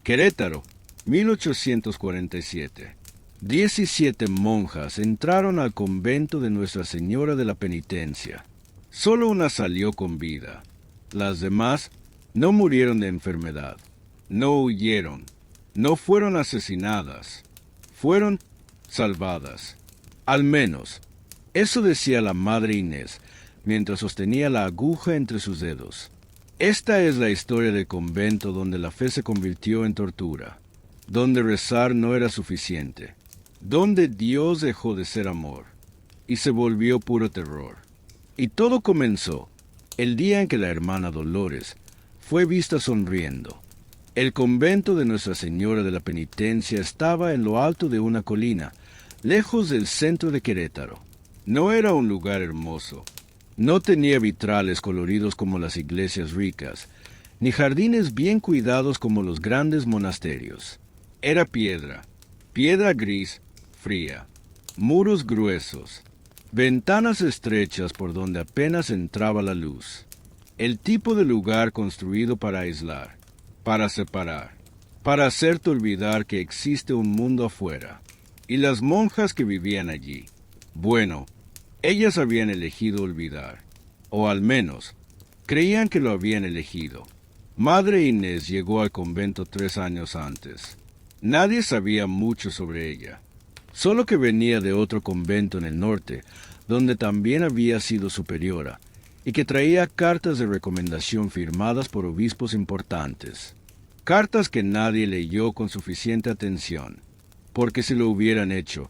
Querétaro, 1847. 17 monjas entraron al convento de Nuestra Señora de la Penitencia. Solo una salió con vida. Las demás no murieron de enfermedad, no huyeron, no fueron asesinadas, fueron salvadas. Al menos, eso decía la Madre Inés mientras sostenía la aguja entre sus dedos. Esta es la historia del convento donde la fe se convirtió en tortura, donde rezar no era suficiente, donde Dios dejó de ser amor y se volvió puro terror. Y todo comenzó el día en que la hermana Dolores fue vista sonriendo. El convento de Nuestra Señora de la Penitencia estaba en lo alto de una colina, lejos del centro de Querétaro. No era un lugar hermoso. No tenía vitrales coloridos como las iglesias ricas, ni jardines bien cuidados como los grandes monasterios. Era piedra, piedra gris, fría, muros gruesos, ventanas estrechas por donde apenas entraba la luz. El tipo de lugar construido para aislar, para separar, para hacerte olvidar que existe un mundo afuera. Y las monjas que vivían allí, bueno, ellas habían elegido olvidar, o al menos, creían que lo habían elegido. Madre Inés llegó al convento 3 años antes. Nadie sabía mucho sobre ella, solo que venía de otro convento en el norte, donde también había sido superiora, y que traía cartas de recomendación firmadas por obispos importantes. Cartas que nadie leyó con suficiente atención, porque si lo hubieran hecho,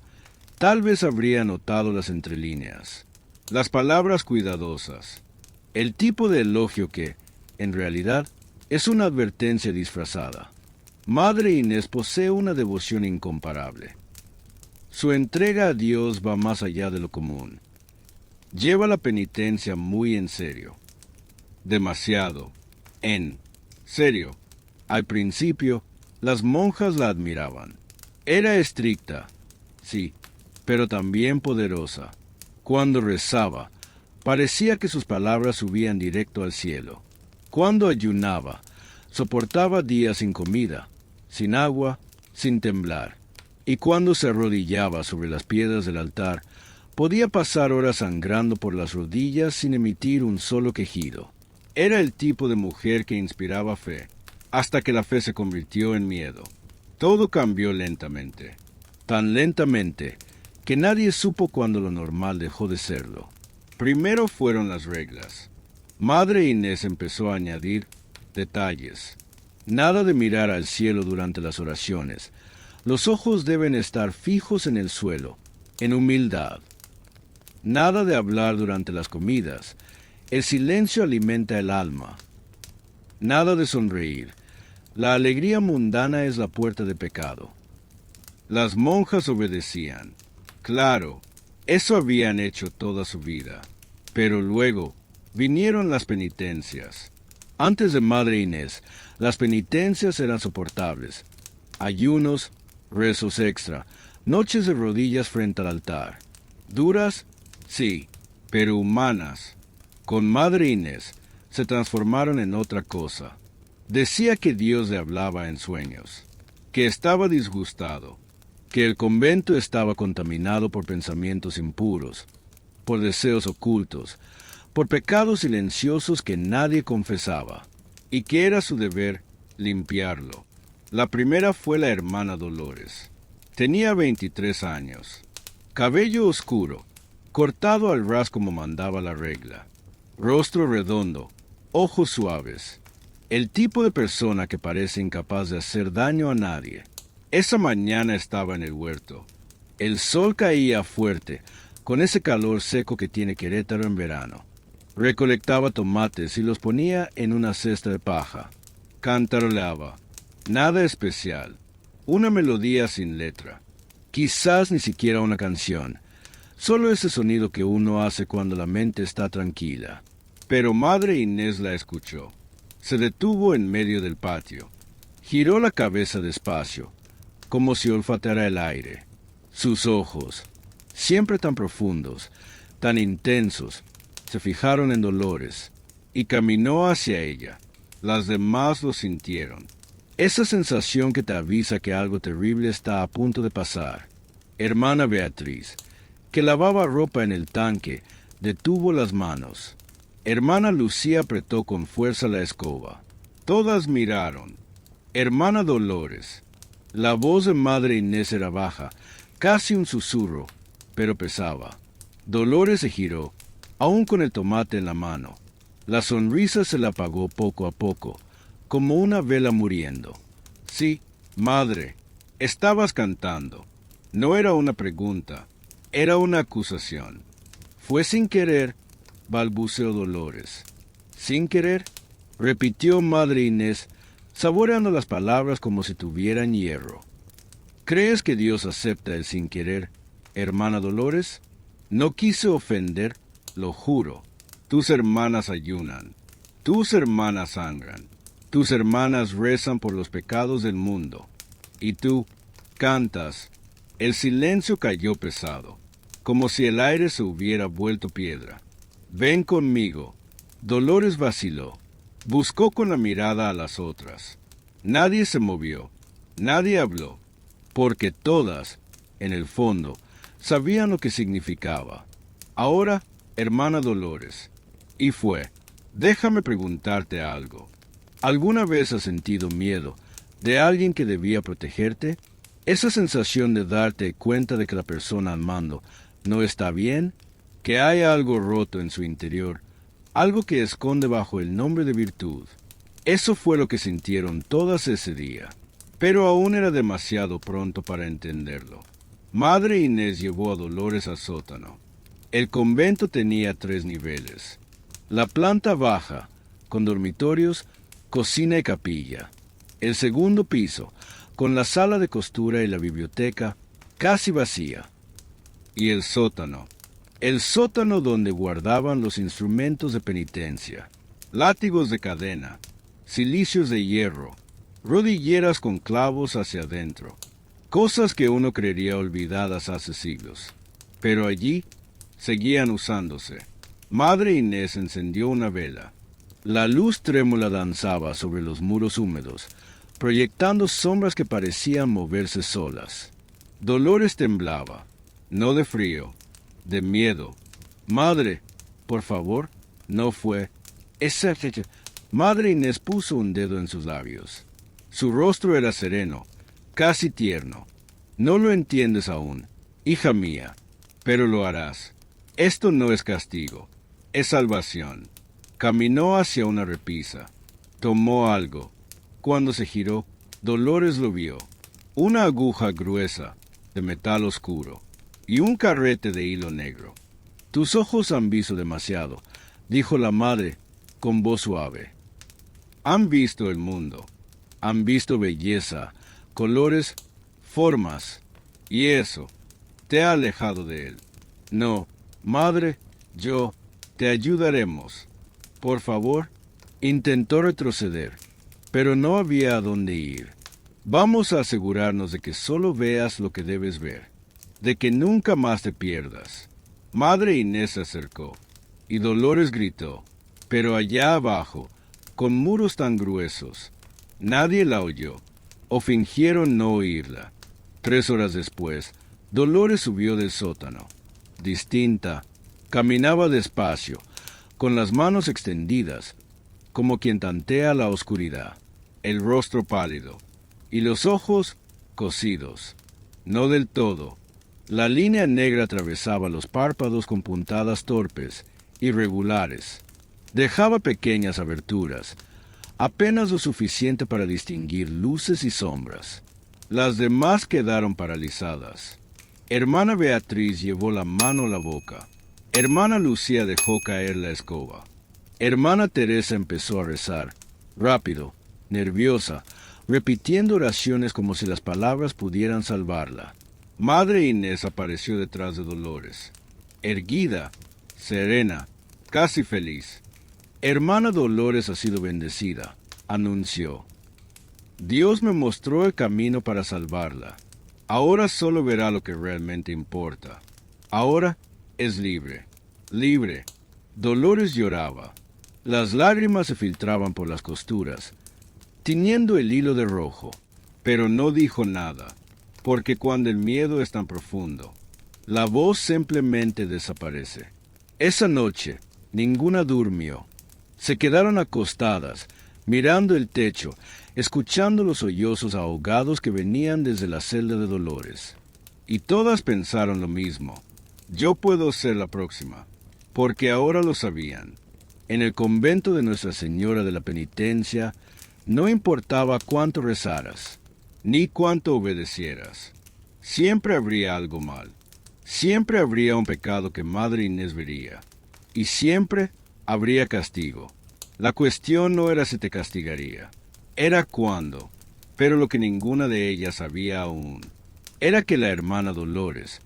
tal vez habría notado las entrelíneas, las palabras cuidadosas, el tipo de elogio que, en realidad, es una advertencia disfrazada. Madre Inés posee una devoción incomparable. Su entrega a Dios va más allá de lo común. Lleva la penitencia muy en serio. Demasiado. En serio. Al principio, las monjas la admiraban. Era estricta, sí, pero también poderosa. Cuando rezaba, parecía que sus palabras subían directo al cielo. Cuando ayunaba, soportaba días sin comida, sin agua, sin temblar. Y cuando se arrodillaba sobre las piedras del altar, podía pasar horas sangrando por las rodillas sin emitir un solo quejido. Era el tipo de mujer que inspiraba fe, hasta que la fe se convirtió en miedo. Todo cambió lentamente, tan lentamente que nadie supo cuándo lo normal dejó de serlo. Primero fueron las reglas. Madre Inés empezó a añadir detalles. Nada de mirar al cielo durante las oraciones. Los ojos deben estar fijos en el suelo, en humildad. Nada de hablar durante las comidas. El silencio alimenta el alma. Nada de sonreír. La alegría mundana es la puerta de pecado. Las monjas obedecían. Claro, eso habían hecho toda su vida. Pero luego vinieron las penitencias. Antes de Madre Inés, las penitencias eran soportables. Ayunos, rezos extra, noches de rodillas frente al altar. Duras, sí, pero humanas. Con Madre Inés se transformaron en otra cosa. Decía que Dios le hablaba en sueños, que estaba disgustado, que el convento estaba contaminado por pensamientos impuros, por deseos ocultos, por pecados silenciosos que nadie confesaba, y que era su deber limpiarlo. La primera fue la hermana Dolores. Tenía 23 años, cabello oscuro, cortado al ras como mandaba la regla, rostro redondo, ojos suaves, el tipo de persona que parece incapaz de hacer daño a nadie. Esa mañana estaba en el huerto. El sol caía fuerte, con ese calor seco que tiene Querétaro en verano. Recolectaba tomates y los ponía en una cesta de paja. Cantaroleaba. Nada especial. Una melodía sin letra. Quizás ni siquiera una canción. Solo ese sonido que uno hace cuando la mente está tranquila. Pero Madre Inés la escuchó. Se detuvo en medio del patio. Giró la cabeza despacio, como si olfateara el aire. Sus ojos, siempre tan profundos, tan intensos, se fijaron en Dolores, y caminó hacia ella. Las demás lo sintieron. Esa sensación que te avisa que algo terrible está a punto de pasar. Hermana Beatriz, que lavaba ropa en el tanque, detuvo las manos. Hermana Lucía apretó con fuerza la escoba. Todas miraron. Hermana Dolores. La voz de Madre Inés era baja, casi un susurro, pero pesaba. Dolores se giró, aún con el tomate en la mano. La sonrisa se le apagó poco a poco, como una vela muriendo. Sí, madre, estabas cantando. No era una pregunta, era una acusación. Fue sin querer, balbuceó Dolores. Sin querer, repitió Madre Inés, saboreando las palabras como si tuvieran hierro. ¿Crees que Dios acepta el sin querer, hermana Dolores? No quise ofender, lo juro. Tus hermanas ayunan, tus hermanas sangran, tus hermanas rezan por los pecados del mundo. Y tú cantas. El silencio cayó pesado, como si el aire se hubiera vuelto piedra. Ven conmigo. Dolores vaciló. Buscó con la mirada a las otras. Nadie se movió, nadie habló, porque todas, en el fondo, sabían lo que significaba. Ahora, hermana Dolores, y fue, déjame preguntarte algo. ¿Alguna vez has sentido miedo de alguien que debía protegerte? Esa sensación de darte cuenta de que la persona al mando no está bien, que hay algo roto en su interior, algo que esconde bajo el nombre de virtud. Eso fue lo que sintieron todas ese día, pero aún era demasiado pronto para entenderlo. Madre Inés llevó a Dolores al sótano. El convento tenía 3 niveles. La planta baja, con dormitorios, cocina y capilla. El segundo piso, con la sala de costura y la biblioteca, casi vacía. Y el sótano donde guardaban los instrumentos de penitencia, látigos de cadena, cilicios de hierro, rodilleras con clavos hacia adentro, cosas que uno creería olvidadas hace siglos. Pero allí seguían usándose. Madre Inés encendió una vela. La luz trémula danzaba sobre los muros húmedos, proyectando sombras que parecían moverse solas. Dolores temblaba, no de frío, de miedo. Madre, por favor, no fue. Madre Inés puso un dedo en sus labios. Su rostro era sereno, casi tierno. No lo entiendes aún, hija mía, pero lo harás. Esto no es castigo, es salvación. Caminó hacia una repisa. Tomó algo. Cuando se giró, Dolores lo vio. Una aguja gruesa, de metal oscuro, y un carrete de hilo negro. Tus ojos han visto demasiado, dijo la madre con voz suave. Han visto el mundo, han visto belleza, colores, formas, y eso te ha alejado de él. No, madre, te ayudaremos. Por favor. Intentó retroceder, pero no había a dónde ir. Vamos a asegurarnos de que solo veas lo que debes ver, de que nunca más te pierdas. Madre Inés se acercó, y Dolores gritó, pero allá abajo, con muros tan gruesos, nadie la oyó, o fingieron no oírla. 3 horas después, Dolores subió del sótano. Distinta, caminaba despacio, con las manos extendidas, como quien tantea la oscuridad, el rostro pálido, y los ojos cosidos. No del todo. La línea negra atravesaba los párpados con puntadas torpes, irregulares. Dejaba pequeñas aberturas, apenas lo suficiente para distinguir luces y sombras. Las demás quedaron paralizadas. Hermana Beatriz llevó la mano a la boca. Hermana Lucía dejó caer la escoba. Hermana Teresa empezó a rezar, rápido, nerviosa, repitiendo oraciones como si las palabras pudieran salvarla. Madre Inés apareció detrás de Dolores, erguida, serena, casi feliz. Hermana Dolores ha sido bendecida, anunció. Dios me mostró el camino para salvarla. Ahora solo verá lo que realmente importa. Ahora es libre, libre. Dolores lloraba. Las lágrimas se filtraban por las costuras. tiñendo el hilo de rojo, pero no dijo nada, porque cuando el miedo es tan profundo, la voz simplemente desaparece. Esa noche, ninguna durmió. Se quedaron acostadas, mirando el techo, escuchando los sollozos ahogados que venían desde la celda de Dolores. Y todas pensaron lo mismo. Yo puedo ser la próxima, porque ahora lo sabían. En el convento de Nuestra Señora de la Penitencia, no importaba cuánto rezaras, ni cuánto obedecieras. Siempre habría algo mal. Siempre habría un pecado que Madre Inés vería. Y siempre habría castigo. La cuestión no era si te castigaría, era cuándo. Pero lo que ninguna de ellas sabía aún era que la hermana Dolores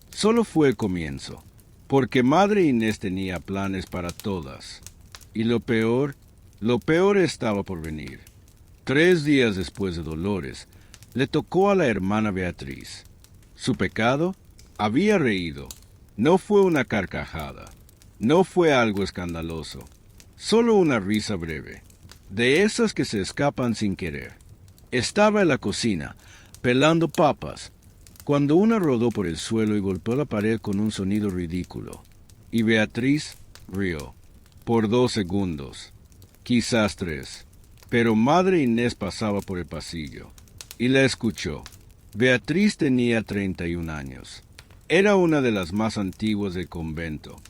solo fue el comienzo, porque Madre Inés tenía planes para todas. Y lo peor estaba por venir. 3 días después de Dolores, le tocó a la hermana Beatriz. Su pecado había reído. No fue una carcajada. No fue algo escandaloso. Solo una risa breve, de esas que se escapan sin querer. Estaba en la cocina, pelando papas, cuando una rodó por el suelo y golpeó la pared con un sonido ridículo. Y Beatriz rió. Por 2 segundos, quizás 3. Pero Madre Inés pasaba por el pasillo y la escuchó. Beatriz tenía 31 años. Era una de las más antiguas del convento.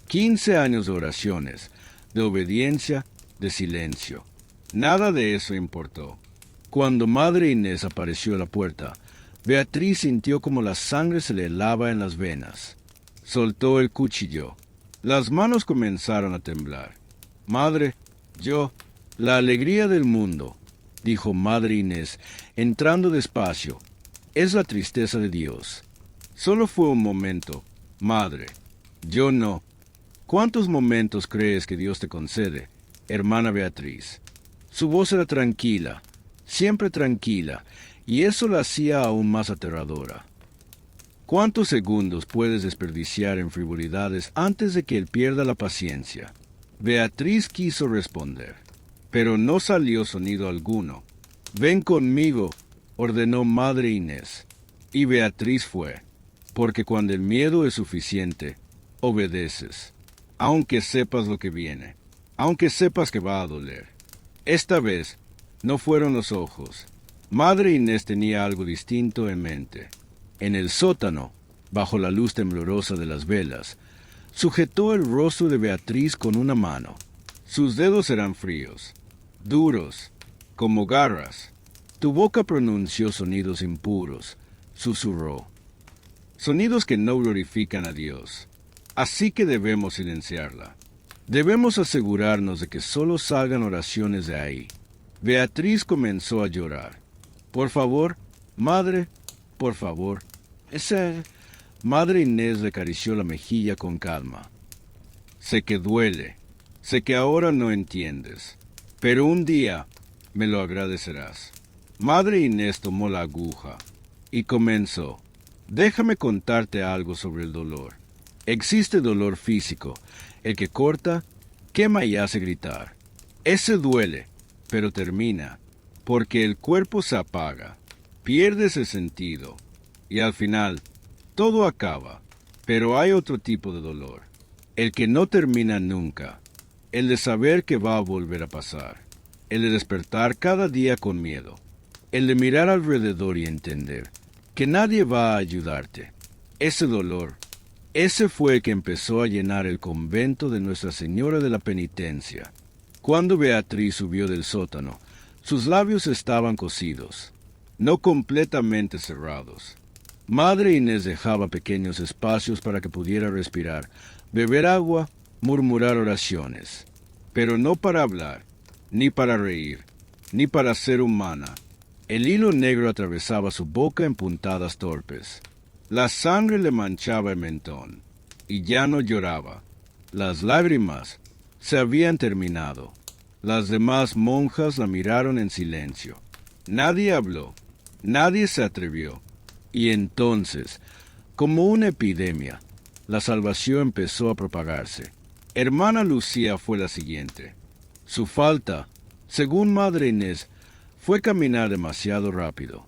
15 años de oraciones, de obediencia, de silencio. Nada de eso importó. Cuando Madre Inés apareció a la puerta, Beatriz sintió como la sangre se le helaba en las venas. Soltó el cuchillo. Las manos comenzaron a temblar. Madre, la alegría del mundo, dijo Madre Inés, entrando despacio, es la tristeza de Dios. Solo fue un momento, Madre. Yo no. ¿Cuántos momentos crees que Dios te concede, hermana Beatriz? Su voz era tranquila, siempre tranquila, y eso la hacía aún más aterradora. ¿Cuántos segundos puedes desperdiciar en frivolidades antes de que él pierda la paciencia? Beatriz quiso responder, pero no salió sonido alguno. Ven conmigo, ordenó Madre Inés, y Beatriz fue, porque cuando el miedo es suficiente, obedeces, aunque sepas lo que viene, aunque sepas que va a doler. Esta vez no fueron los ojos. Madre Inés tenía algo distinto en mente. En el sótano, bajo la luz temblorosa de las velas, sujetó el rostro de Beatriz con una mano. Sus dedos eran fríos, duros, como garras. Tu boca pronunció sonidos impuros, susurró. Sonidos que no glorifican a Dios. Así que debemos silenciarla. Debemos asegurarnos de que solo salgan oraciones de ahí. Beatriz comenzó a llorar. Por favor, madre, por favor. Madre Inés le acarició la mejilla con calma. Sé que duele, sé que ahora no entiendes, pero un día me lo agradecerás. Madre Inés tomó la aguja y comenzó. Déjame contarte algo sobre el dolor. Existe dolor físico, el que corta, quema y hace gritar. Ese duele, pero termina, porque el cuerpo se apaga, pierdes el sentido, y al final todo acaba. Pero hay otro tipo de dolor, el que no termina nunca, el de saber que va a volver a pasar, el de despertar cada día con miedo, el de mirar alrededor y entender que nadie va a ayudarte. Ese dolor, ese fue el que empezó a llenar el convento de Nuestra Señora de la Penitencia. Cuando Beatriz subió del sótano, sus labios estaban cosidos, no completamente cerrados. Madre Inés dejaba pequeños espacios para que pudiera respirar, beber agua, murmurar oraciones, pero no para hablar, ni para reír, ni para ser humana. El hilo negro atravesaba su boca en puntadas torpes. La sangre le manchaba el mentón, y ya no lloraba. Las lágrimas se habían terminado. Las demás monjas la miraron en silencio. Nadie habló, nadie se atrevió. Y entonces, como una epidemia, la salvación empezó a propagarse. Hermana Lucía fue la siguiente. Su falta, según Madre Inés, Fue caminar demasiado rápido.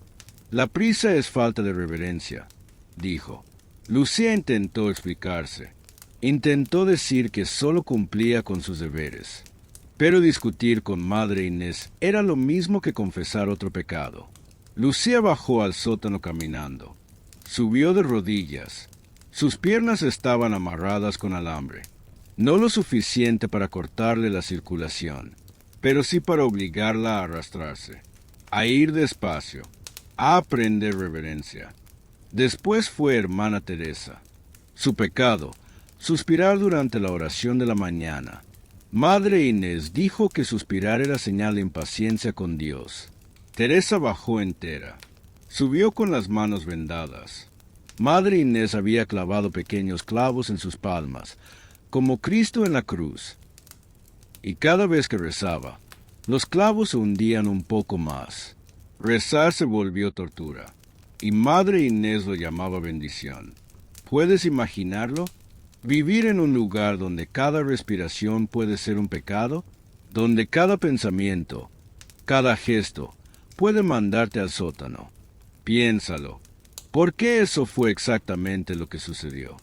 La prisa es falta de reverencia, dijo. Lucía intentó explicarse. Intentó decir que solo cumplía con sus deberes. Pero discutir con Madre Inés era lo mismo que confesar otro pecado. Lucía bajó al sótano caminando. Subió de rodillas. Sus piernas estaban amarradas con alambre. No lo suficiente para cortarle la circulación, pero sí para obligarla a arrastrarse, a ir despacio, a aprender reverencia. Después fue hermana Teresa. Su pecado, suspirar durante la oración de la mañana. Madre Inés dijo que suspirar era señal de impaciencia con Dios. Teresa bajó entera. Subió con las manos vendadas. Madre Inés había clavado pequeños clavos en sus palmas, como Cristo en la cruz. Y cada vez que rezaba, los clavos se hundían un poco más. Rezar se volvió tortura, y Madre Inés lo llamaba bendición. ¿Puedes imaginarlo? Vivir en un lugar donde cada respiración puede ser un pecado, donde cada pensamiento, cada gesto, puede mandarte al sótano. Piénsalo. ¿Por qué eso fue exactamente lo que sucedió?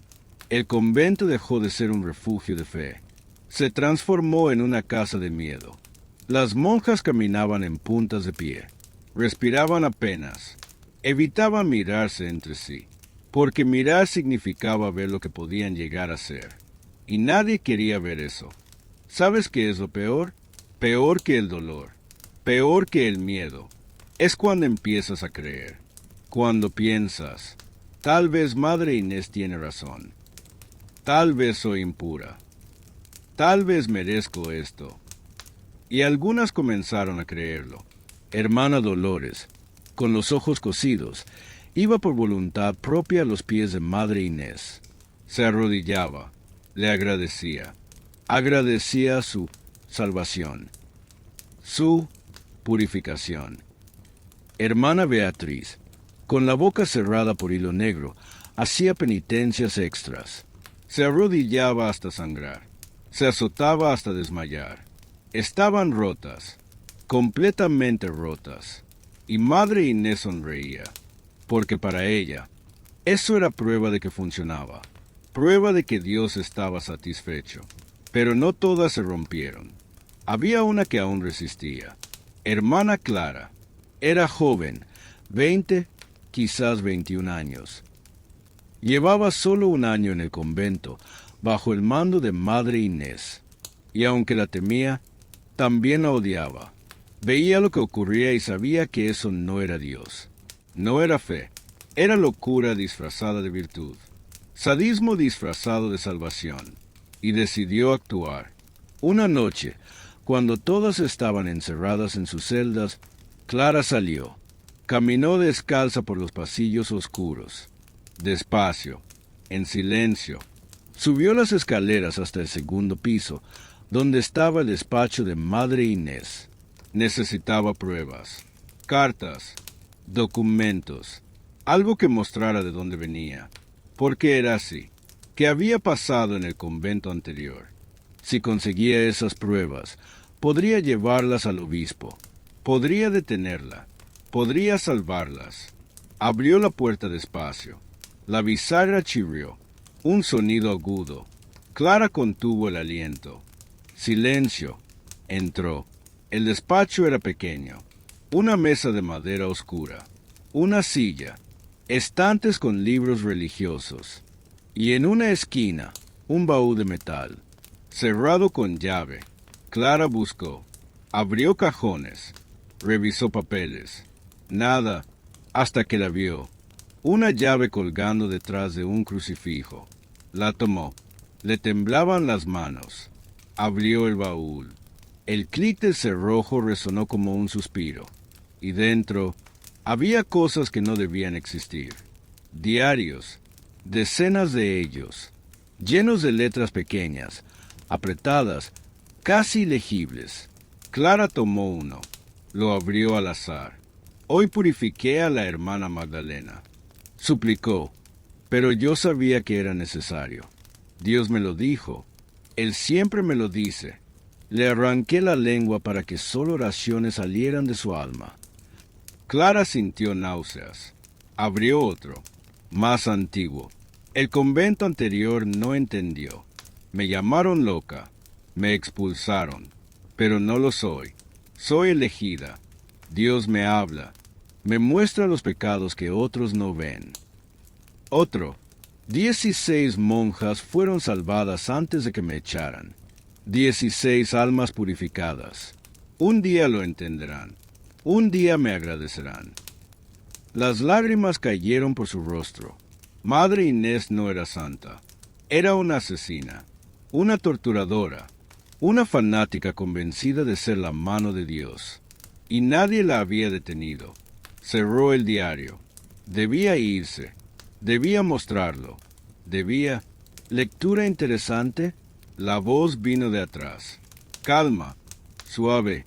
El convento dejó de ser un refugio de fe. Se transformó en una casa de miedo. Las monjas caminaban en puntas de pie. Respiraban apenas. Evitaban mirarse entre sí, porque mirar significaba ver lo que podían llegar a ser. Y nadie quería ver eso. ¿Sabes qué es lo peor? Peor que el dolor. Peor que el miedo. Es cuando empiezas a creer. Cuando piensas, tal vez Madre Inés tiene razón. Tal vez soy impura. Tal vez merezco esto. Y algunas comenzaron a creerlo. Hermana Dolores, con los ojos cosidos, iba por voluntad propia a los pies de Madre Inés. Se arrodillaba, le agradecía. Agradecía su salvación, su purificación. Hermana Beatriz, con la boca cerrada por hilo negro, hacía penitencias extras. Se arrodillaba hasta sangrar. Se azotaba hasta desmayar. Estaban rotas, completamente rotas. Y Madre Inés sonreía, porque para ella, eso era prueba de que funcionaba. Prueba de que Dios estaba satisfecho. Pero no todas se rompieron. Había una que aún resistía. Hermana Clara. Era joven, 20, quizás 21 años. Llevaba solo un año en el convento, bajo el mando de Madre Inés. Y aunque la temía, también la odiaba. Veía lo que ocurría y sabía que eso no era Dios. No era fe. Era locura disfrazada de virtud. Sadismo disfrazado de salvación. Y decidió actuar. Una noche, cuando todas estaban encerradas en sus celdas, Clara salió. Caminó descalza por los pasillos oscuros. Despacio, en silencio. Subió las escaleras hasta el segundo piso, donde estaba el despacho de Madre Inés. Necesitaba pruebas, cartas, documentos, algo que mostrara de dónde venía. Porque era así. ¿Qué había pasado en el convento anterior? Si conseguía esas pruebas, podría llevarlas al obispo. Podría detenerla. Podría salvarlas. Abrió la puerta despacio. La bisagra chirrió. Un sonido agudo. Clara contuvo el aliento. Silencio. Entró. El despacho era pequeño. Una mesa de madera oscura. Una silla. Estantes con libros religiosos. Y en una esquina, un baúl de metal. Cerrado con llave. Clara buscó. Abrió cajones. Revisó papeles. Nada, hasta que la vio. Una llave colgando detrás de un crucifijo. La tomó. Le temblaban las manos. Abrió el baúl. El clic del cerrojo resonó como un suspiro. Y dentro había cosas que no debían existir. Diarios, decenas de ellos, llenos de letras pequeñas, apretadas, casi legibles. Clara tomó uno. Lo abrió al azar. Hoy purifiqué a la hermana Magdalena. Suplicó, pero yo sabía que era necesario. Dios me lo dijo. Él siempre me lo dice. Le arranqué la lengua para que solo oraciones salieran de su alma. Clara sintió náuseas. Abrió otro, más antiguo. El convento anterior no entendió. Me llamaron loca. Me expulsaron. Pero no lo soy. Soy elegida. Dios me habla. Me muestra los pecados que otros no ven. Otro. 16 monjas fueron salvadas antes de que me echaran. 16 almas purificadas. Un día lo entenderán. Un día me agradecerán. Las lágrimas cayeron por su rostro. Madre Inés no era santa. Era una asesina, una torturadora, una fanática convencida de ser la mano de Dios. Y nadie la había detenido. Cerró el diario. Debía irse. Debía mostrarlo. Debía... Lectura interesante. La voz vino de atrás. Calma. Suave.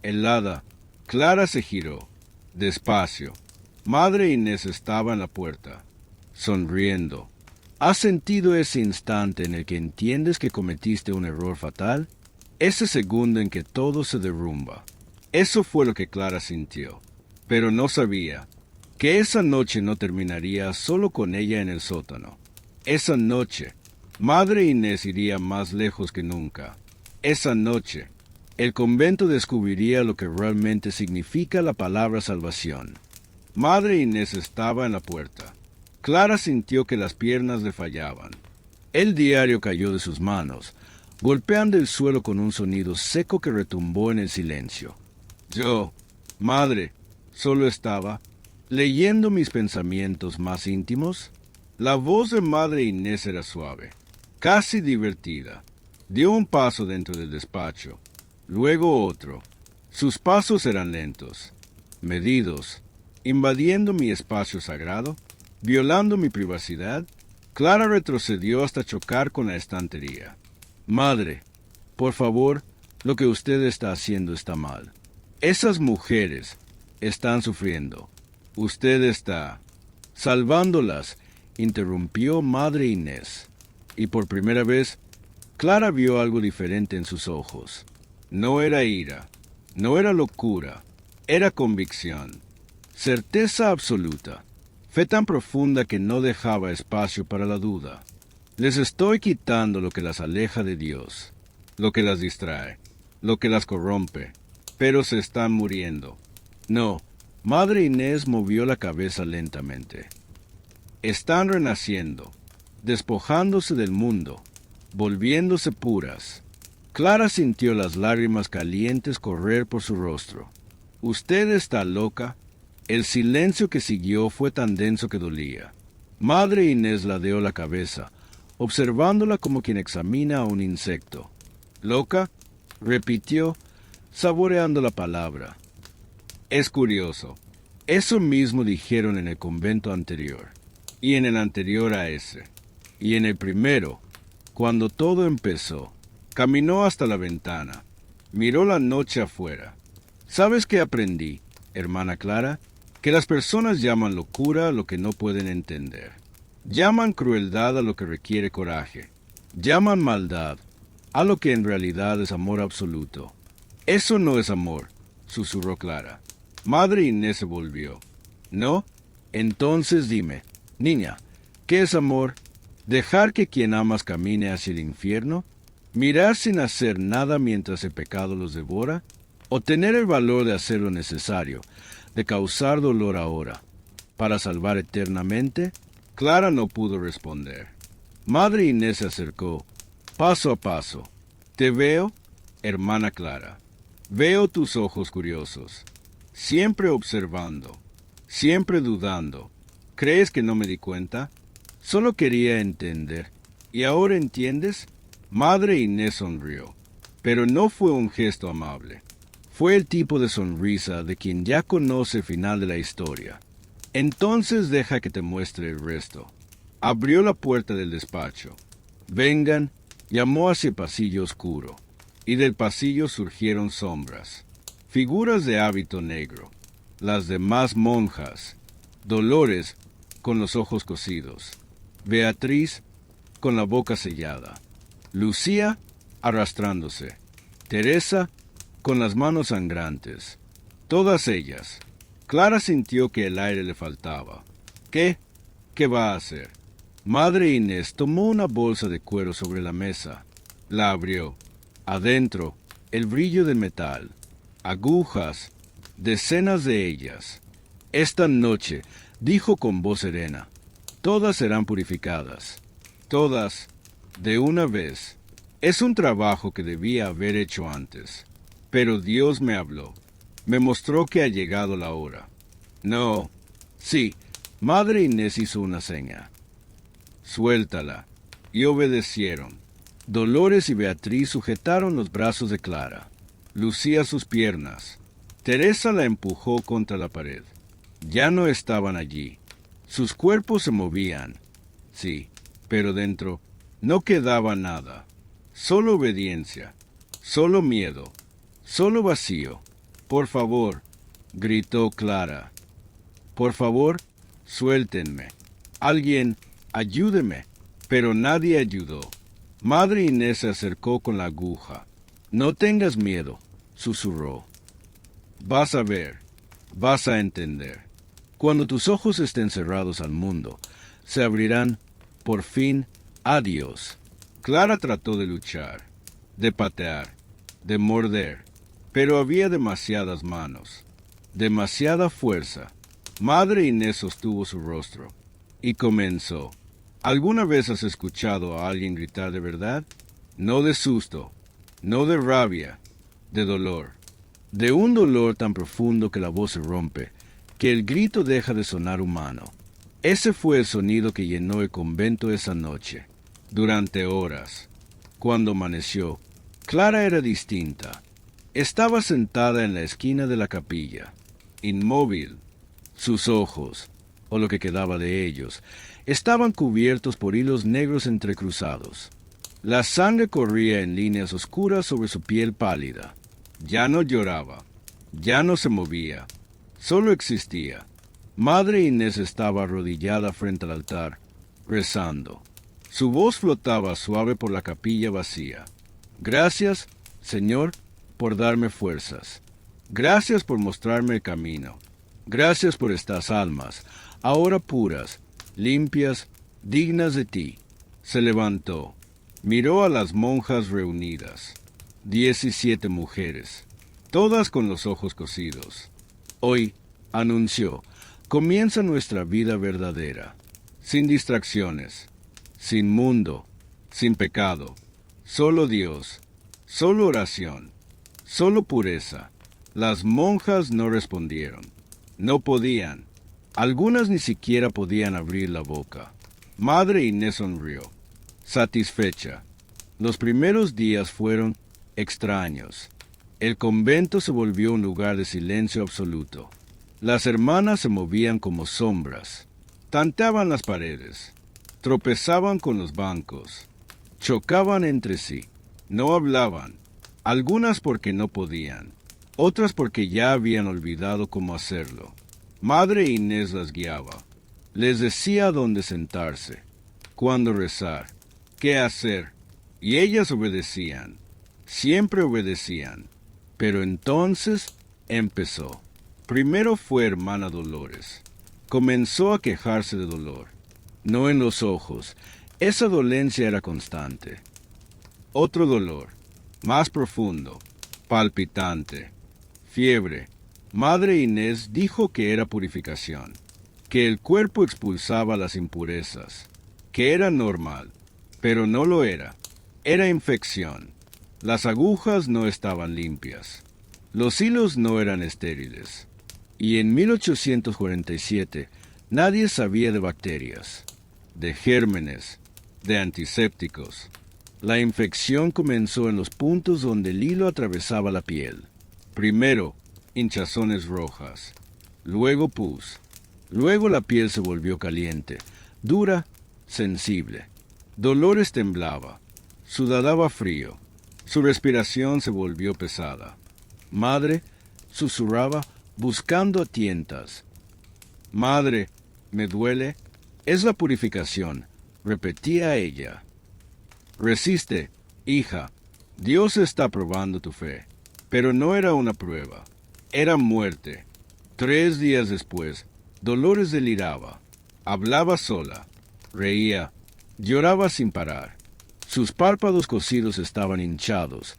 Helada. Clara se giró. Despacio. Madre Inés estaba en la puerta, sonriendo. ¿Has sentido ese instante en el que entiendes que cometiste un error fatal? Ese segundo en que todo se derrumba. Eso fue lo que Clara sintió. Pero no sabía que esa noche no terminaría solo con ella en el sótano. Esa noche, Madre Inés iría más lejos que nunca. Esa noche, el convento descubriría lo que realmente significa la palabra salvación. Madre Inés estaba en la puerta. Clara sintió que las piernas le fallaban. El diario cayó de sus manos, golpeando el suelo con un sonido seco que retumbó en el silencio. Yo, madre, solo estaba leyendo mis pensamientos más íntimos. La voz de Madre Inés era suave, casi divertida. Dio un paso dentro del despacho, luego otro. Sus pasos eran lentos, medidos, invadiendo mi espacio sagrado, violando mi privacidad. Clara retrocedió hasta chocar con la estantería. Madre, por favor, lo que usted está haciendo está mal. Esas mujeres están sufriendo. Usted está salvándolas, interrumpió Madre Inés. Y por primera vez, Clara vio algo diferente en sus ojos. No era ira, no era locura, era convicción. Certeza absoluta. Fe tan profunda que no dejaba espacio para la duda. Les estoy quitando lo que las aleja de Dios, lo que las distrae, lo que las corrompe, pero se están muriendo. No, Madre Inés movió la cabeza lentamente. Están renaciendo, despojándose del mundo, volviéndose puras. Clara sintió las lágrimas calientes correr por su rostro. Usted está loca. El silencio que siguió fue tan denso que dolía. Madre Inés ladeó la cabeza, observándola como quien examina a un insecto. ¿Loca? Repitió, saboreando la palabra. Es curioso. Eso mismo dijeron en el convento anterior, y en el anterior a ese, y en el primero, cuando todo empezó. Caminó hasta la ventana, miró la noche afuera. ¿Sabes qué aprendí, hermana Clara? Que las personas llaman locura a lo que no pueden entender. Llaman crueldad a lo que requiere coraje. Llaman maldad a lo que en realidad es amor absoluto. Eso no es amor, susurró Clara. Madre Inés se volvió. ¿No? Entonces dime, niña, ¿qué es amor? ¿Dejar que quien amas camine hacia el infierno? ¿Mirar sin hacer nada mientras el pecado los devora? ¿O tener el valor de hacer lo necesario, de causar dolor ahora, para salvar eternamente? Clara no pudo responder. Madre Inés se acercó, paso a paso. Te veo, hermana Clara. Veo tus ojos curiosos, siempre observando, siempre dudando. ¿Crees que no me di cuenta? Solo quería entender. ¿Y ahora entiendes? Madre Inés sonrió, pero no fue un gesto amable. Fue el tipo de sonrisa de quien ya conoce el final de la historia. Entonces deja que te muestre el resto. Abrió la puerta del despacho. Vengan, llamó hacia el pasillo oscuro, y del pasillo surgieron sombras, figuras de hábito negro, las demás monjas, Dolores con los ojos cosidos, Beatriz con la boca sellada, Lucía arrastrándose, Teresa con las manos sangrantes, todas ellas. Clara sintió que el aire le faltaba. ¿Qué? ¿Qué va a hacer? Madre Inés tomó una bolsa de cuero sobre la mesa. La abrió. Adentro, el brillo de metal. Agujas. Decenas de ellas. Esta noche, dijo con voz serena, todas serán purificadas. Todas, de una vez. Es un trabajo que debía haber hecho antes. Pero Dios me habló. Me mostró que ha llegado la hora. No. Sí, Madre Inés hizo una seña. Suéltala. Y obedecieron. Dolores y Beatriz sujetaron los brazos de Clara. Lucía sus piernas. Teresa la empujó contra la pared. Ya no estaban allí. Sus cuerpos se movían. Sí, pero dentro no quedaba nada. Solo obediencia. Solo miedo. Solo vacío. Por favor, gritó Clara. Por favor, suéltenme. Alguien, ayúdeme. Pero nadie ayudó. Madre Inés se acercó con la aguja. No tengas miedo, susurró. Vas a ver, vas a entender. Cuando tus ojos estén cerrados al mundo, se abrirán, por fin, a Dios. Clara trató de luchar, de patear, de morder, pero había demasiadas manos, demasiada fuerza. Madre Inés sostuvo su rostro y comenzó. ¿Alguna vez has escuchado a alguien gritar de verdad? No de susto, no de rabia, de dolor. De un dolor tan profundo que la voz se rompe, que el grito deja de sonar humano. Ese fue el sonido que llenó el convento esa noche, durante horas. Cuando amaneció, Clara era distinta. Estaba sentada en la esquina de la capilla, inmóvil. Sus ojos, o lo que quedaba de ellos, estaban cubiertos por hilos negros entrecruzados. La sangre corría en líneas oscuras sobre su piel pálida. Ya no lloraba, ya no se movía, solo existía. Madre Inés estaba arrodillada frente al altar, rezando. Su voz flotaba suave por la capilla vacía. Gracias, Señor, por darme fuerzas. Gracias por mostrarme el camino. Gracias por estas almas, ahora puras, limpias, dignas de ti. Se levantó, miró a las monjas reunidas. 17 mujeres, todas con los ojos cosidos. Hoy, anunció, comienza nuestra vida verdadera, sin distracciones, sin mundo, sin pecado, solo Dios, solo oración, solo pureza. Las monjas no respondieron, no podían, algunas ni siquiera podían abrir la boca. Madre Inés sonrió, satisfecha. Los primeros días fueron extraños. El convento se volvió un lugar de silencio absoluto. Las hermanas se movían como sombras, tanteaban las paredes, tropezaban con los bancos, chocaban entre sí, no hablaban, algunas porque no podían, otras porque ya habían olvidado cómo hacerlo. Madre Inés las guiaba, les decía dónde sentarse, cuándo rezar, qué hacer, y ellas obedecían. Siempre obedecían, pero entonces empezó. Primero fue hermana Dolores. Comenzó a quejarse de dolor. No en los ojos, esa dolencia era constante. Otro dolor, más profundo, palpitante, fiebre. Madre Inés dijo que era purificación, que el cuerpo expulsaba las impurezas, que era normal, pero no lo era. Era infección. Las agujas no estaban limpias. Los hilos no eran estériles. Y en 1847 nadie sabía de bacterias, de gérmenes, de antisépticos. La infección comenzó en los puntos donde el hilo atravesaba la piel. Primero, hinchazones rojas. Luego pus. Luego la piel se volvió caliente, dura, sensible. Dolores temblaba. Sudaba frío. Su respiración se volvió pesada. Madre, susurraba, buscando a tientas. Madre, me duele. Es la purificación, repetía ella. Resiste, hija. Dios está probando tu fe. Pero no era una prueba. Era muerte. 3 días después, Dolores deliraba. Hablaba sola, reía, lloraba sin parar. Sus párpados cosidos estaban hinchados,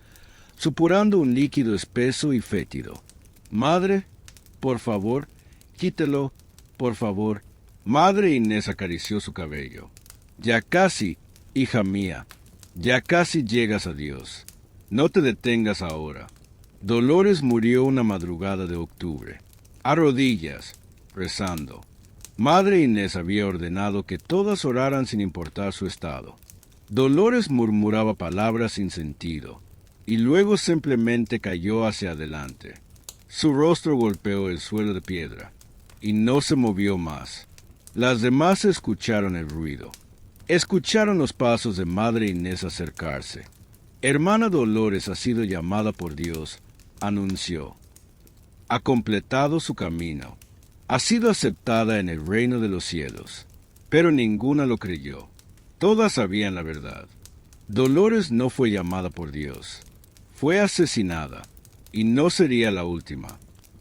supurando un líquido espeso y fétido. Madre, por favor, quítelo, por favor. Madre Inés acarició su cabello. Ya casi, hija mía, ya casi llegas a Dios. No te detengas ahora. Dolores murió una madrugada de octubre, a rodillas, rezando. Madre Inés había ordenado que todas oraran sin importar su estado. Dolores murmuraba palabras sin sentido, y luego simplemente cayó hacia adelante. Su rostro golpeó el suelo de piedra, y no se movió más. Las demás escucharon el ruido. Escucharon los pasos de Madre Inés acercarse. Hermana Dolores ha sido llamada por Dios, anunció. Ha completado su camino. Ha sido aceptada en el reino de los cielos. Pero ninguna lo creyó. Todas sabían la verdad. Dolores no fue llamada por Dios. Fue asesinada, y no sería la última.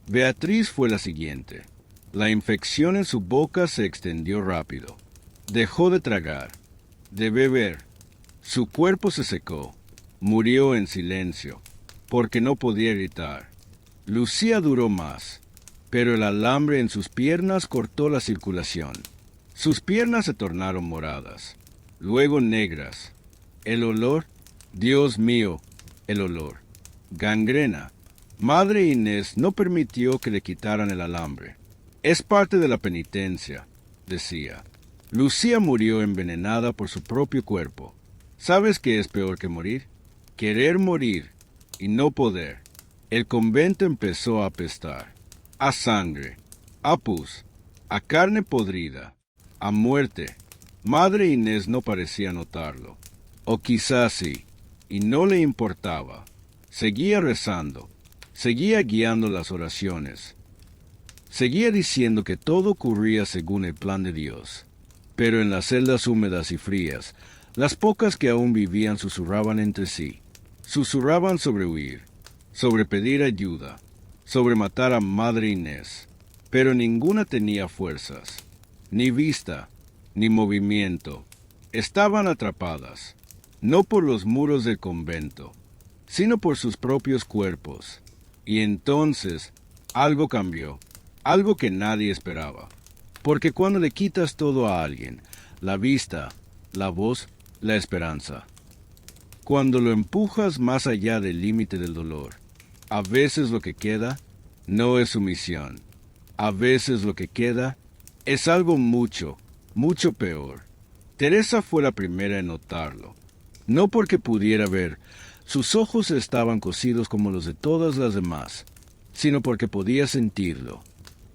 Beatriz fue la siguiente. La infección en su boca se extendió rápido. Dejó de tragar, de beber. Su cuerpo se secó. Murió en silencio, porque no podía gritar. Lucía duró más, pero el alambre en sus piernas cortó la circulación. Sus piernas se tornaron moradas, luego negras. El olor, Dios mío, el olor. Gangrena. Madre Inés no permitió que le quitaran el alambre. Es parte de la penitencia, decía. Lucía murió envenenada por su propio cuerpo. ¿Sabes qué es peor que morir? Querer morir y no poder. El convento empezó a apestar, a sangre, a pus, a carne podrida, a muerte. Madre Inés no parecía notarlo, o quizás sí, y no le importaba. Seguía rezando, seguía guiando las oraciones, seguía diciendo que todo ocurría según el plan de Dios. Pero en las celdas húmedas y frías, las pocas que aún vivían susurraban entre sí. Susurraban sobre huir, sobre pedir ayuda, sobre matar a Madre Inés. Pero ninguna tenía fuerzas, ni vista, ni movimiento. Estaban atrapadas, no por los muros del convento, sino por sus propios cuerpos. Y entonces algo cambió, algo que nadie esperaba. Porque cuando le quitas todo a alguien, la vista, la voz, la esperanza, cuando lo empujas más allá del límite del dolor, a veces lo que queda no es sumisión. A veces lo que queda es algo mucho, mucho peor. Teresa fue la primera en notarlo. No porque pudiera ver, sus ojos estaban cosidos como los de todas las demás, sino porque podía sentirlo.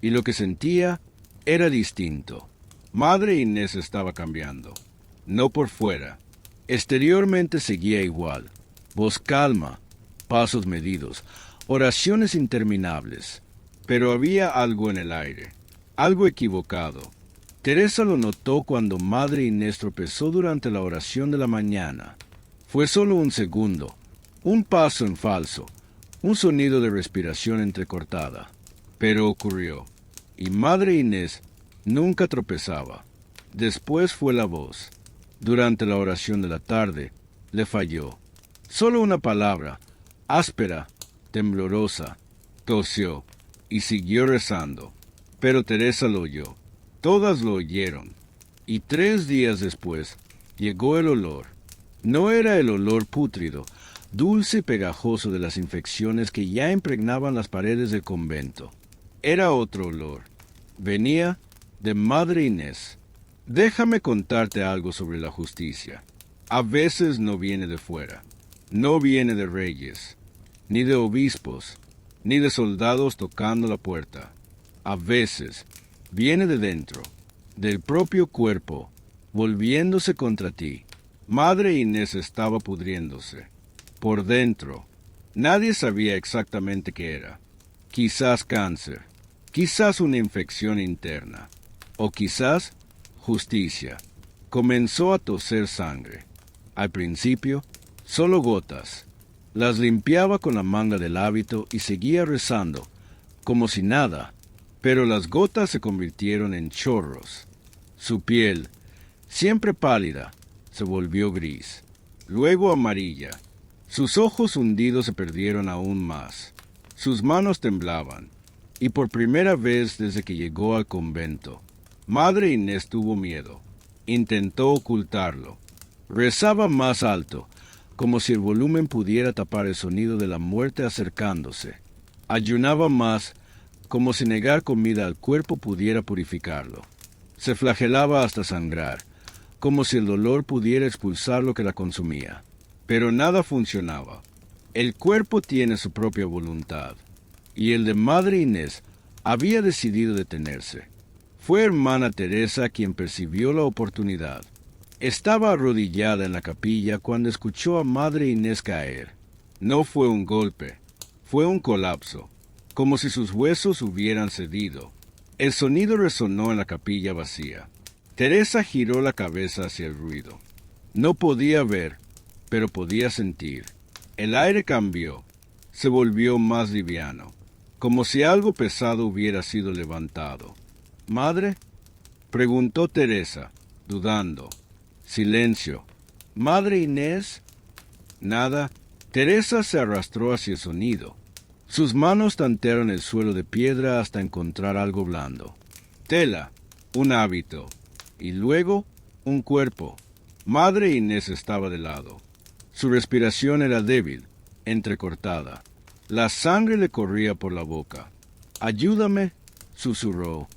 Y lo que sentía era distinto. Madre Inés estaba cambiando, no por fuera. Exteriormente seguía igual. Voz calma, pasos medidos, oraciones interminables. Pero había algo en el aire, algo equivocado. Teresa lo notó cuando Madre Inés tropezó durante la oración de la mañana. Fue solo un segundo, un paso en falso, un sonido de respiración entrecortada. Pero ocurrió, y Madre Inés nunca tropezaba. Después fue la voz. Durante la oración de la tarde, le falló. Solo una palabra, áspera, temblorosa, tosió, y siguió rezando. Pero Teresa lo oyó. Todas lo oyeron. Y 3 días después, llegó el olor. No era el olor pútrido, dulce y pegajoso de las infecciones que ya impregnaban las paredes del convento. Era otro olor. Venía de Madre Inés. Déjame contarte algo sobre la justicia. A veces no viene de fuera, no viene de reyes, ni de obispos, ni de soldados tocando la puerta. A veces viene de dentro, del propio cuerpo, volviéndose contra ti. Madre Inés estaba pudriéndose. Por dentro, nadie sabía exactamente qué era. Quizás cáncer, quizás una infección interna, o quizás justicia. Comenzó a toser sangre. Al principio, solo gotas. Las limpiaba con la manga del hábito y seguía rezando, como si nada, pero las gotas se convirtieron en chorros. Su piel, siempre pálida, se volvió gris, luego amarilla. Sus ojos hundidos se perdieron aún más. Sus manos temblaban, y por primera vez desde que llegó al convento, Madre Inés tuvo miedo. Intentó ocultarlo. Rezaba más alto, como si el volumen pudiera tapar el sonido de la muerte acercándose. Ayunaba más, como si negar comida al cuerpo pudiera purificarlo. Se flagelaba hasta sangrar, como si el dolor pudiera expulsar lo que la consumía. Pero nada funcionaba. El cuerpo tiene su propia voluntad, y el de Madre Inés había decidido detenerse. Fue hermana Teresa quien percibió la oportunidad. Estaba arrodillada en la capilla cuando escuchó a Madre Inés caer. No fue un golpe, fue un colapso, como si sus huesos hubieran cedido. El sonido resonó en la capilla vacía. Teresa giró la cabeza hacia el ruido. No podía ver, pero podía sentir. El aire cambió, se volvió más liviano, como si algo pesado hubiera sido levantado. ¿Madre? Preguntó Teresa, dudando. Silencio. ¿Madre Inés? Nada. Teresa se arrastró hacia el sonido. Sus manos tantearon el suelo de piedra hasta encontrar algo blando. Tela, un hábito, y luego un cuerpo. Madre Inés estaba de lado. Su respiración era débil, entrecortada. La sangre le corría por la boca. «Ayúdame», susurró.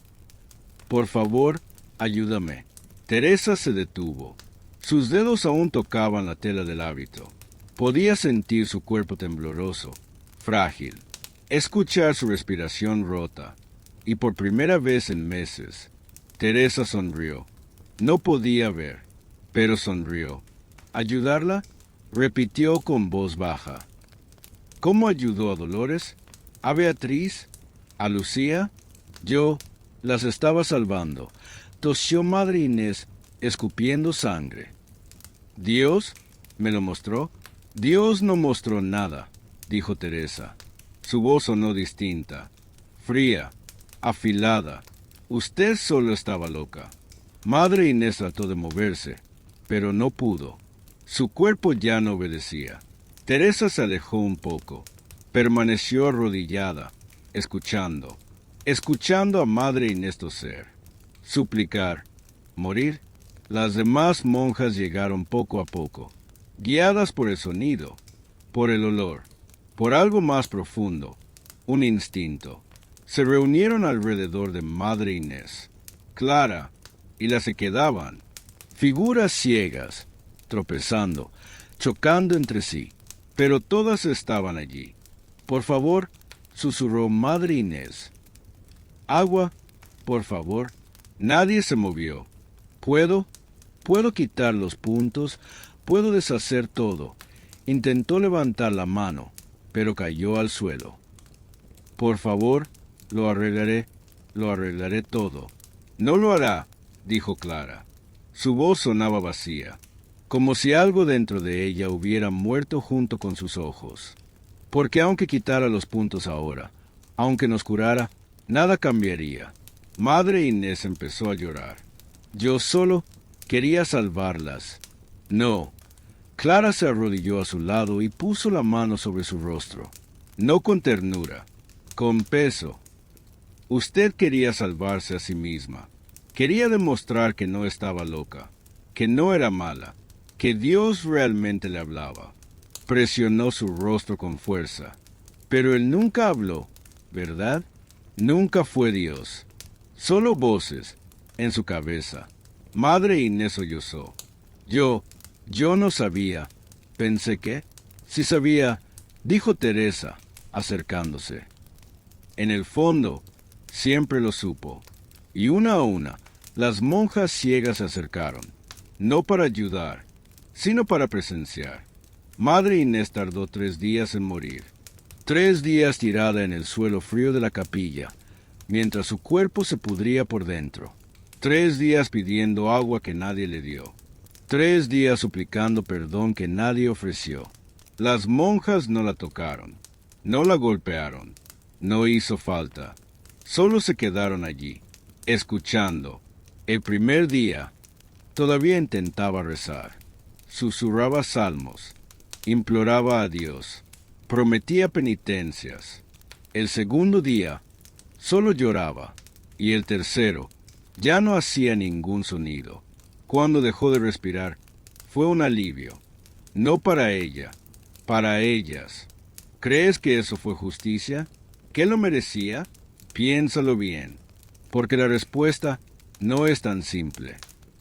«Por favor, ayúdame». Teresa se detuvo. Sus dedos aún tocaban la tela del hábito. Podía sentir su cuerpo tembloroso, frágil, escuchar su respiración rota. Y por primera vez en meses, Teresa sonrió. No podía ver, pero sonrió. ¿Ayudarla? Repitió con voz baja. ¿Cómo ayudó a Dolores? ¿A Beatriz? ¿A Lucía? Yo las estaba salvando. Tosió Madre Inés, escupiendo sangre. ¿Dios me lo mostró? Dios no mostró nada, dijo Teresa. Su voz sonó distinta, fría, afilada. Usted solo estaba loca. Madre Inés trató de moverse, pero no pudo. Su cuerpo ya no obedecía. Teresa se alejó un poco. Permaneció arrodillada, escuchando a Madre Inés toser, suplicar, morir. Las demás monjas llegaron poco a poco, guiadas por el sonido, por el olor, por algo más profundo, un instinto. Se reunieron alrededor de Madre Inés, Clara, y las que quedaban, figuras ciegas, tropezando, chocando entre sí, pero todas estaban allí. Por favor, susurró Madre Inés. Agua, por favor. Nadie se movió. Puedo quitar los puntos, puedo deshacer todo. Intentó levantar la mano, pero cayó al suelo. Por favor, lo arreglaré todo. No lo hará, dijo Clara. Su voz sonaba vacía, como si algo dentro de ella hubiera muerto junto con sus ojos. Porque aunque quitara los puntos ahora, aunque nos curara, nada cambiaría. Madre Inés empezó a llorar. Yo solo quería salvarlas. No. Clara se arrodilló a su lado y puso la mano sobre su rostro. No con ternura, con peso. Usted quería salvarse a sí misma. Quería demostrar que no estaba loca, que no era mala, que Dios realmente le hablaba. Presionó su rostro con fuerza. Pero él nunca habló, ¿verdad? Nunca fue Dios. Solo voces en su cabeza. Madre Inés sollozó. Yo no sabía. Pensé que, si sabía, dijo Teresa, acercándose. En el fondo, siempre lo supo. Y una a una, las monjas ciegas se acercaron, no para ayudar, sino para presenciar. Madre Inés tardó 3 días en morir. 3 días tirada en el suelo frío de la capilla, mientras su cuerpo se pudría por dentro. 3 días pidiendo agua que nadie le dio. 3 días suplicando perdón que nadie ofreció. Las monjas no la tocaron, no la golpearon, no hizo falta. Solo se quedaron allí, escuchando. El primer día, todavía intentaba rezar, susurraba salmos, imploraba a Dios, prometía penitencias. El segundo día, solo lloraba, y el tercero, ya no hacía ningún sonido. Cuando dejó de respirar, fue un alivio. No para ella, para ellas. ¿Crees que eso fue justicia? ¿Qué lo merecía? Piénsalo bien, porque la respuesta no es tan simple.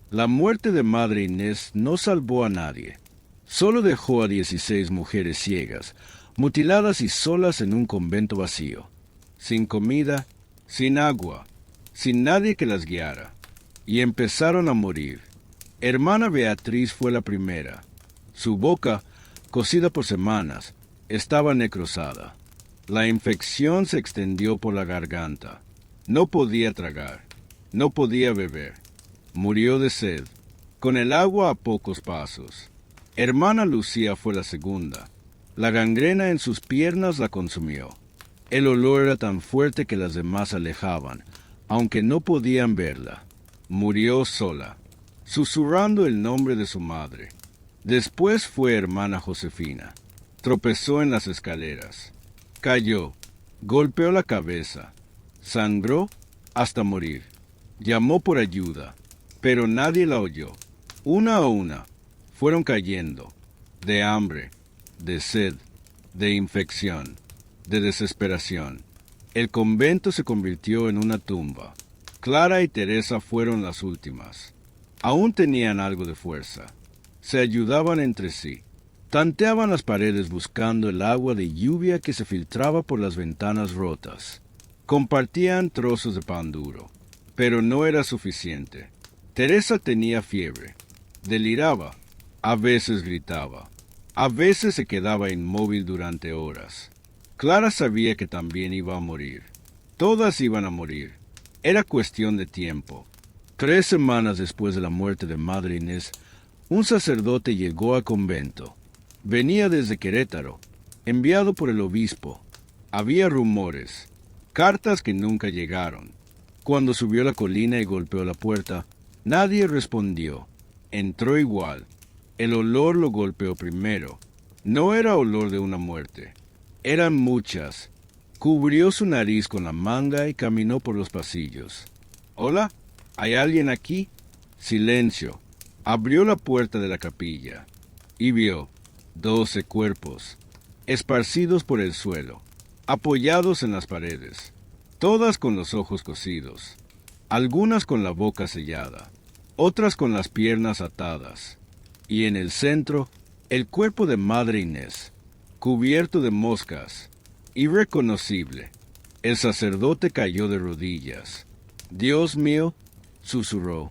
La muerte de Madre Inés no salvó a nadie. Solo dejó a 16 mujeres ciegas, mutiladas y solas en un convento vacío, sin comida, sin agua, sin nadie que las guiara. Y empezaron a morir. Hermana Beatriz fue la primera. Su boca, cocida por semanas, estaba necrosada. La infección se extendió por la garganta. No podía tragar, no podía beber. Murió de sed, con el agua a pocos pasos. Hermana Lucía fue la segunda. La gangrena en sus piernas la consumió. El olor era tan fuerte que las demás alejaban, aunque no podían verla. Murió sola, susurrando el nombre de su madre. Después fue hermana Josefina. Tropezó en las escaleras. Cayó, golpeó la cabeza, sangró hasta morir. Llamó por ayuda, pero nadie la oyó. Una a una fueron cayendo, de hambre, de sed, de infección, de desesperación. El convento se convirtió en una tumba. Clara y Teresa fueron las últimas. Aún tenían algo de fuerza. Se ayudaban entre sí. Tanteaban las paredes buscando el agua de lluvia que se filtraba por las ventanas rotas. Compartían trozos de pan duro, pero no era suficiente. Teresa tenía fiebre. Deliraba. A veces gritaba. A veces se quedaba inmóvil durante horas. Clara sabía que también iba a morir. Todas iban a morir. Era cuestión de tiempo. 3 semanas después de la muerte de Madre Inés, un sacerdote llegó al convento. Venía desde Querétaro, enviado por el obispo. Había rumores, cartas que nunca llegaron. Cuando subió la colina y golpeó la puerta, nadie respondió. Entró igual. El olor lo golpeó primero. No era olor de una muerte. Eran muchas. Cubrió su nariz con la manga y caminó por los pasillos. «¿Hola? ¿Hay alguien aquí?» Silencio. Abrió la puerta de la capilla y vio 12 cuerpos, esparcidos por el suelo, apoyados en las paredes, todas con los ojos cosidos, algunas con la boca sellada, otras con las piernas atadas, y en el centro, el cuerpo de Madre Inés, cubierto de moscas, irreconocible. El sacerdote cayó de rodillas. «Dios mío», susurró.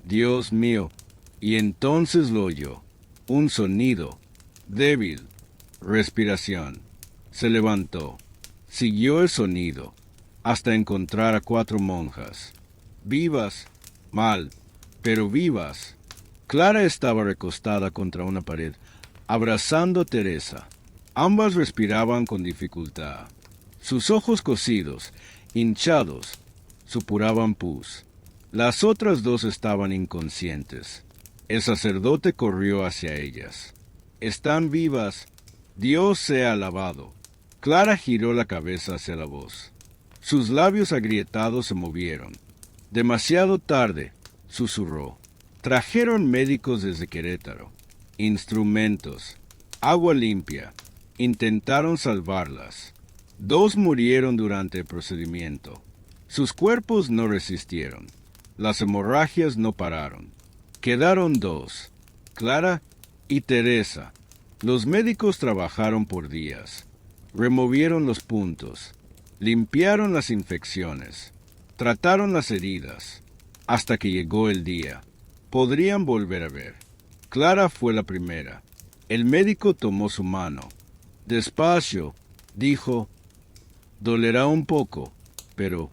«Dios mío», y entonces lo oyó. Un sonido, débil, respiración. Se levantó, siguió el sonido, hasta encontrar a 4 monjas. Vivas, mal, pero vivas. Clara estaba recostada contra una pared, abrazando a Teresa. Ambas respiraban con dificultad. Sus ojos cosidos, hinchados, supuraban pus. Las otras 2 estaban inconscientes. El sacerdote corrió hacia ellas. «Están vivas. Dios sea alabado». Clara giró la cabeza hacia la voz. Sus labios agrietados se movieron. «Demasiado tarde», susurró. Trajeron médicos desde Querétaro. Instrumentos. Agua limpia. Intentaron salvarlas. 2 murieron durante el procedimiento. Sus cuerpos no resistieron. Las hemorragias no pararon. Quedaron 2, Clara y Teresa. Los médicos trabajaron por días. Removieron los puntos. Limpiaron las infecciones. Trataron las heridas. Hasta que llegó el día. Podrían volver a ver. Clara fue la primera. El médico tomó su mano. Despacio, dijo. «Dolerá un poco, pero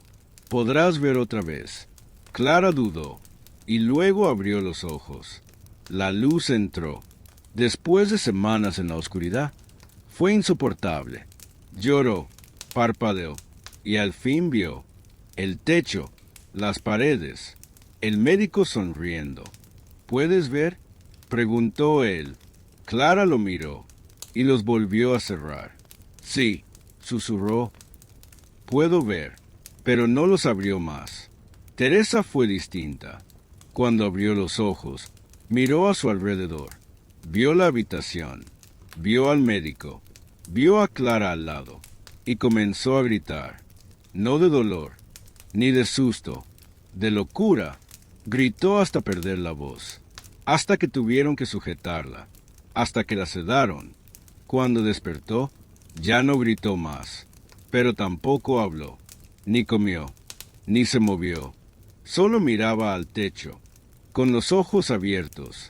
podrás ver otra vez». Clara dudó, y luego abrió los ojos. La luz entró. Después de semanas en la oscuridad, fue insoportable. Lloró, parpadeó, y al fin vio el techo, las paredes, el médico sonriendo. ¿Puedes ver?, preguntó él. Clara lo miró y los volvió a cerrar. Sí, susurró. Puedo ver, pero no los abrió más. Teresa fue distinta. Cuando abrió los ojos, miró a su alrededor. Vio la habitación, vio al médico, vio a Clara al lado, y comenzó a gritar. No de dolor, ni de susto, de locura. Gritó hasta perder la voz, hasta que tuvieron que sujetarla, hasta que la sedaron. Cuando despertó, ya no gritó más, pero tampoco habló, ni comió, ni se movió. Solo miraba al techo, con los ojos abiertos,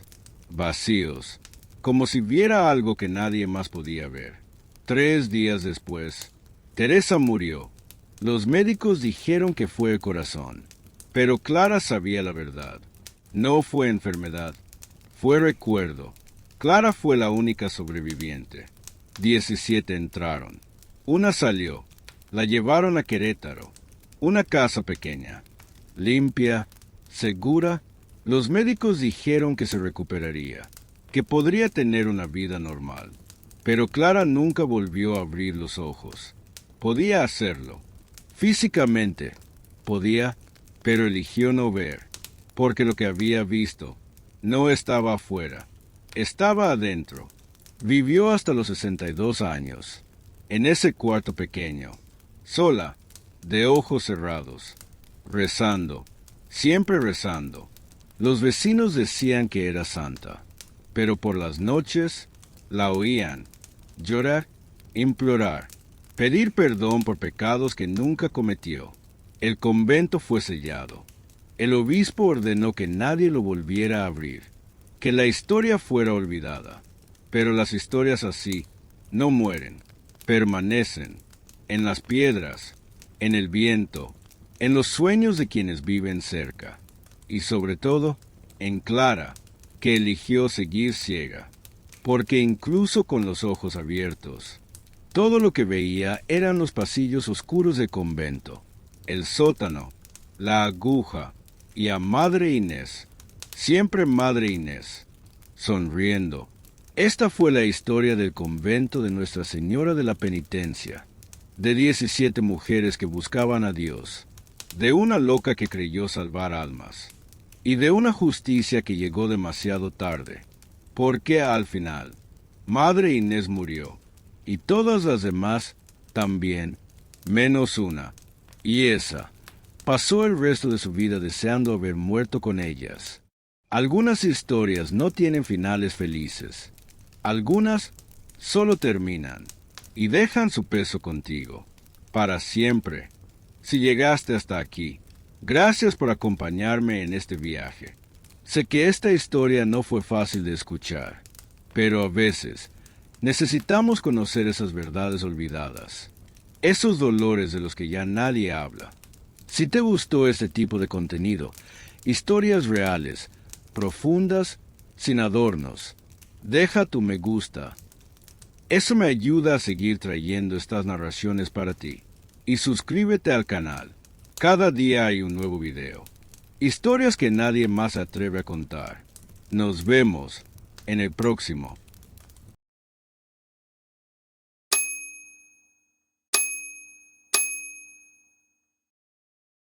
vacíos, como si viera algo que nadie más podía ver. 3 días después, Teresa murió. Los médicos dijeron que fue el corazón, pero Clara sabía la verdad. No fue enfermedad, fue recuerdo. Clara fue la única sobreviviente. 17 entraron. Una salió. La llevaron a Querétaro. Una casa pequeña, limpia, segura. Los médicos dijeron que se recuperaría, que podría tener una vida normal. Pero Clara nunca volvió a abrir los ojos. Podía hacerlo. Físicamente, podía, pero eligió no ver, porque lo que había visto no estaba afuera, estaba adentro. Vivió hasta los 62 años, en ese cuarto pequeño, sola, de ojos cerrados, rezando, siempre rezando. Los vecinos decían que era santa, pero por las noches la oían llorar, implorar, pedir perdón por pecados que nunca cometió. El convento fue sellado. El obispo ordenó que nadie lo volviera a abrir, que la historia fuera olvidada. Pero las historias así no mueren, permanecen en las piedras, en el viento, en los sueños de quienes viven cerca, y sobre todo en Clara, que eligió seguir ciega, porque incluso con los ojos abiertos, todo lo que veía eran los pasillos oscuros del convento, el sótano, la aguja, y a Madre Inés, siempre Madre Inés, sonriendo. Esta fue la historia del convento de Nuestra Señora de la Penitencia, de 17 mujeres que buscaban a Dios, de una loca que creyó salvar almas, y de una justicia que llegó demasiado tarde, porque al final, Madre Inés murió, y todas las demás también, menos una, y esa pasó el resto de su vida deseando haber muerto con ellas. Algunas historias no tienen finales felices. Algunas solo terminan y dejan su peso contigo, para siempre. Si llegaste hasta aquí, gracias por acompañarme en este viaje. Sé que esta historia no fue fácil de escuchar, pero a veces necesitamos conocer esas verdades olvidadas, esos dolores de los que ya nadie habla. Si te gustó este tipo de contenido, historias reales, profundas, sin adornos, deja tu me gusta. Eso me ayuda a seguir trayendo estas narraciones para ti. Y suscríbete al canal. Cada día hay un nuevo video. Historias que nadie más se atreve a contar. Nos vemos en el próximo.